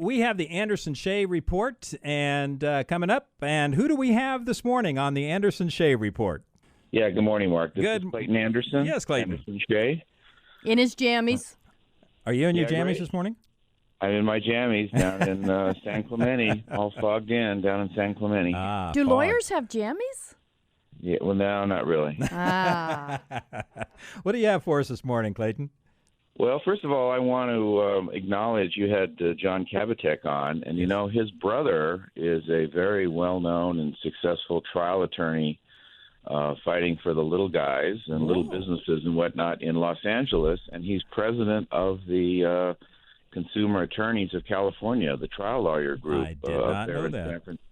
we have the Anderson Shea report and coming up. And who do we have this morning on the Anderson Shea report? Yeah, good morning, Mark. This Good. is Clayton Anderson. Yes, Clayton. Anderson Shea. In his jammies. Are you in your jammies great. this morning? I'm in my jammies down in San Clemente, all fogged in down in San Clemente. Do fog. lawyers have jammies? Yeah, well, no, not really. What do you have for us this morning, Clayton? Well, first of all, I want to acknowledge you had John Kabatek on, and you know his brother is a very well-known and successful trial attorney fighting for the little guys and little businesses and whatnot in Los Angeles, and he's president of the Consumer Attorneys of California, the trial lawyer group. I did not know in that. San Francisco.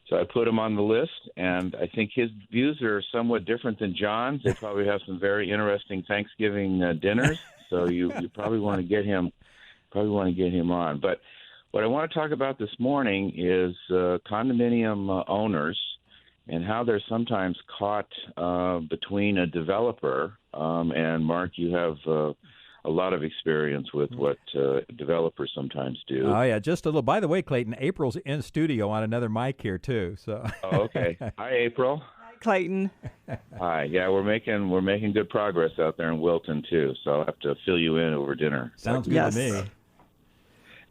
So I put him on the list, and I think his views are somewhat different than John's. They probably have some very interesting Thanksgiving dinners, so you probably want to get him on. But what I want to talk about this morning is condominium owners and how they're sometimes caught between a developer and Mark, you have a lot of experience with what developers sometimes do. Oh, yeah, just a little. By the way, Clayton, April's in studio on another mic here, too. So. Oh, okay. Hi, April. Hi, Clayton. Hi. Yeah, we're making good progress out there in Wilton, too, so I'll have to fill you in over dinner. Sounds good to me.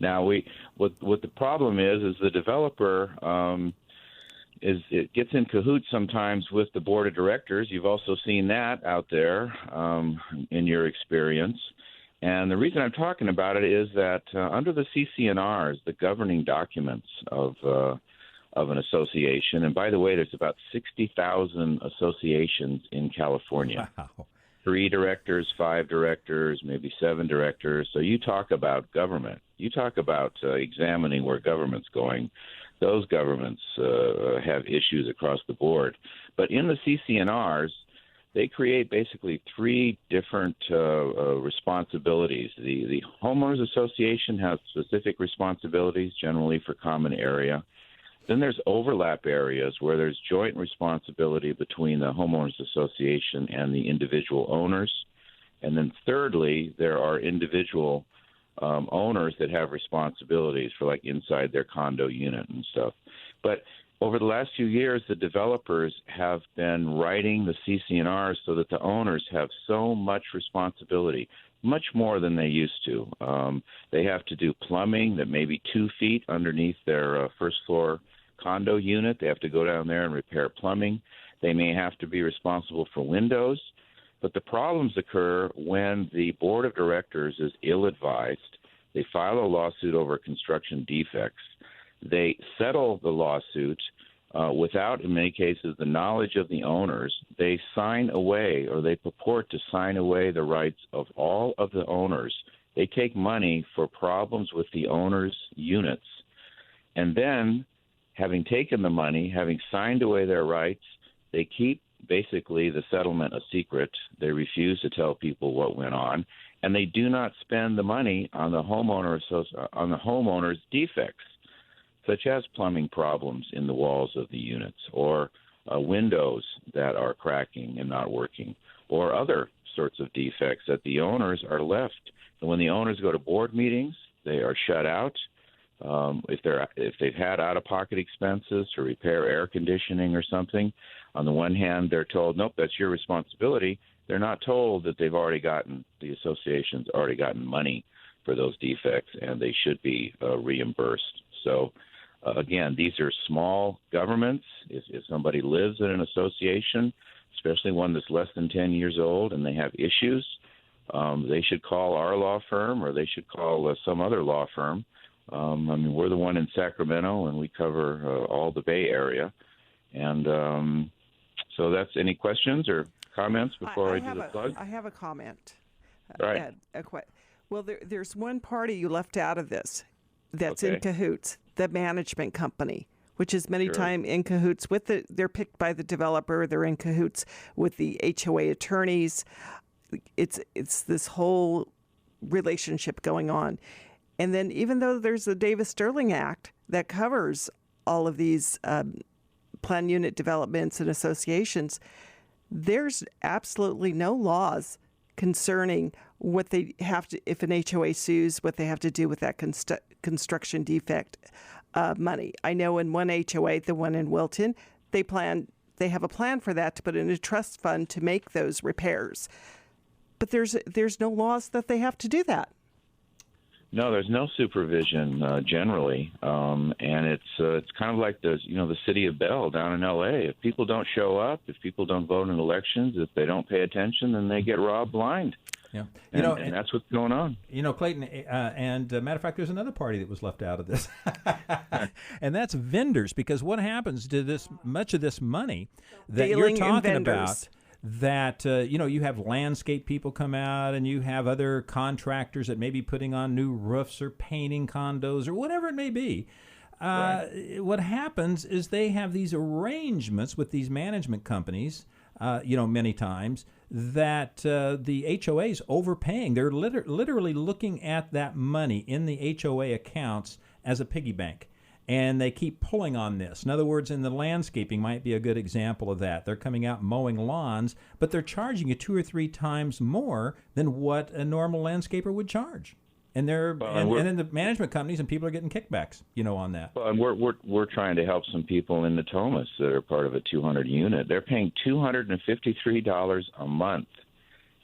Now, what the problem is the developer it gets in cahoots sometimes with the board of directors. You've also seen that out there in your experience. And the reason I'm talking about it is that under the CC&Rs, the governing documents of an association, and by the way, there's about 60,000 associations in California. Wow. 3 directors, 5 directors, maybe 7 directors. So you talk about government. You talk about examining where government's going. Those governments have issues across the board. But in the CC&Rs, they create basically 3 different responsibilities. The homeowners association has specific responsibilities, generally for common area. Then there's overlap areas where there's joint responsibility between the homeowners association and the individual owners. And then thirdly, there are individual owners that have responsibilities for like inside their condo unit and stuff. But over the last few years, the developers have been writing the CC&Rs so that the owners have so much responsibility, much more than they used to. They have to do plumbing that may be 2 feet underneath their first floor condo unit. They have to go down there and repair plumbing. They may have to be responsible for windows. But the problems occur when the board of directors is ill-advised. They file a lawsuit over construction defects. They settle the lawsuit without, in many cases, the knowledge of the owners. They sign away, or they purport to sign away, the rights of all of the owners. They take money for problems with the owners' units. And then, having taken the money, having signed away their rights, they keep basically the settlement a secret. They refuse to tell people what went on, and they do not spend the money on the homeowner's defects, such as plumbing problems in the walls of the units, or windows that are cracking and not working, or other sorts of defects that the owners are left. And when the owners go to board meetings, they are shut out. If they've had out-of-pocket expenses to repair air conditioning or something, on the one hand, they're told, nope, that's your responsibility. They're not told that the association's already gotten money for those defects, and they should be reimbursed. So, again, these are small governments. If somebody lives in an association, especially one that's less than 10 years old, and they have issues, they should call our law firm, or they should call some other law firm. We're the one in Sacramento, and we cover all the Bay Area. And so that's any questions or comments before I do the plug? I have a comment. Right. Well, there's one party you left out of this that's in cahoots, the management company, which is many times in cahoots with they're picked by the developer, they're in cahoots with the HOA attorneys. It's this whole relationship going on. And then even though there's the Davis-Sterling Act that covers all of these planned unit developments and associations, there's absolutely no laws concerning what they have to, if an HOA sues, what they have to do with that construction defect money. I know in one HOA, the one in Wilton, they have a plan for that to put in a trust fund to make those repairs. But there's no laws that they have to do that. No, there's no supervision generally, and it's kind of like the city of Bell down in L.A. If people don't show up, if people don't vote in elections, if they don't pay attention, then they get robbed blind. Yeah, and that's what's going on. Clayton, and matter of fact, there's another party that was left out of this, and that's vendors. Because what happens to much of this money that Dealing you're talking in about? That you have landscape people come out, and you have other contractors that may be putting on new roofs or painting condos or whatever it may be. Right. What happens is they have these arrangements with these management companies, many times, that the HOA's overpaying. They're literally looking at that money in the HOA accounts as a piggy bank. And they keep pulling on this. In other words, in the landscaping might be a good example of that. They're coming out mowing lawns, but they're charging you 2 or 3 times more than what a normal landscaper would charge. And and then the management companies and people are getting kickbacks, on that. Well, and we're trying to help some people in Natomas that are part of a 200 unit. They're paying $253 a month.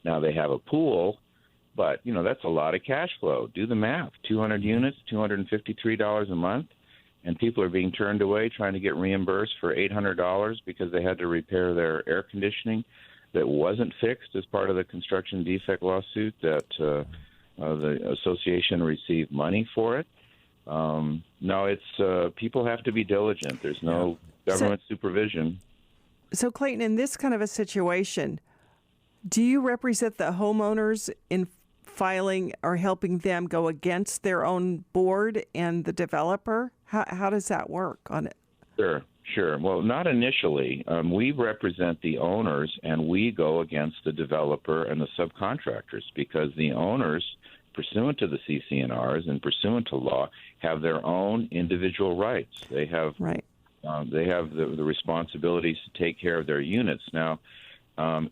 Now they have a pool, but that's a lot of cash flow. Do the math: 200 units, $253 a month. And people are being turned away trying to get reimbursed for $800 because they had to repair their air conditioning that wasn't fixed as part of the construction defect lawsuit that the association received money for it. No, it's people have to be diligent. There's no government supervision. So, Clayton, in this kind of a situation, do you represent the homeowners in filing or helping them go against their own board and the developer? How does that work on it? Sure. Well, not initially. We represent the owners, and we go against the developer and the subcontractors because the owners, pursuant to the CC&Rs and pursuant to law, have their own individual rights. They have the responsibilities to take care of their units. Now,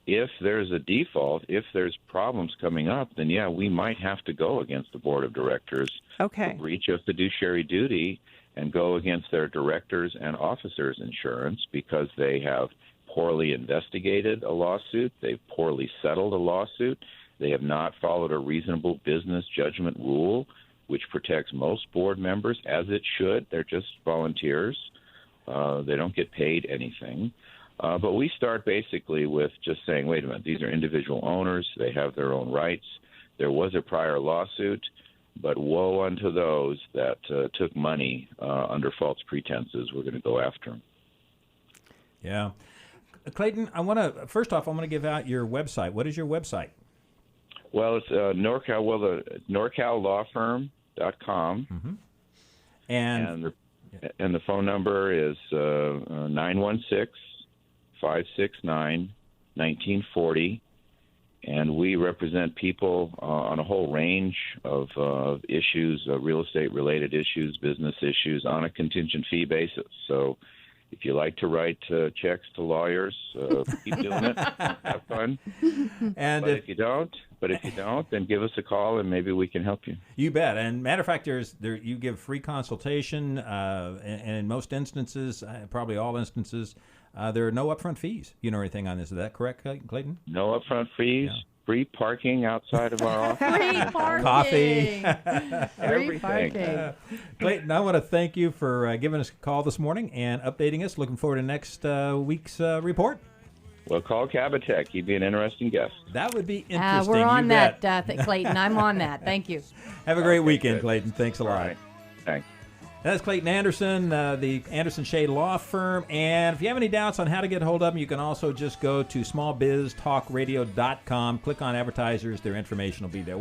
if there's a default, if there's problems coming up, then we might have to go against the board of directors for breach of fiduciary duty and go against their directors and officers' insurance because they have poorly investigated a lawsuit, they've poorly settled a lawsuit, they have not followed a reasonable business judgment rule, which protects most board members, as it should. They're just volunteers. They don't get paid anything. But we start basically with just saying, wait a minute, these are individual owners. They have their own rights. There was a prior lawsuit, but woe unto those that took money under false pretenses. We're going to go after them. Yeah. Clayton, first off, I want to give out your website. What is your website? Well, it's NorCalLawFirm.com. Mm-hmm. And the phone number is 916-569-1940. And we represent people on a whole range of issues, real estate-related issues, business issues, on a contingent fee basis. So if you like to write checks to lawyers, keep doing it. Have fun. And if you don't, then give us a call and maybe we can help you. You bet. And matter of fact, you give free consultation, and in most instances, probably all instances, there are no upfront fees, or anything on this. Is that correct, Clayton? No upfront fees. Yeah. Free parking outside of our office. Free parking. Coffee. Everything. Clayton, I want to thank you for giving us a call this morning and updating us. Looking forward to next week's report. Well, call Cabotech. He'd be an interesting guest. That would be interesting. We're on that, Clayton. I'm on that. Thank you. Have a great weekend, Clayton. Thanks a lot. All right. Thanks. That's Clayton Anderson, the Anderson Shea Law Firm. And if you have any doubts on how to get a hold of them, you can also just go to smallbiztalkradio.com, click on advertisers. Their information will be there.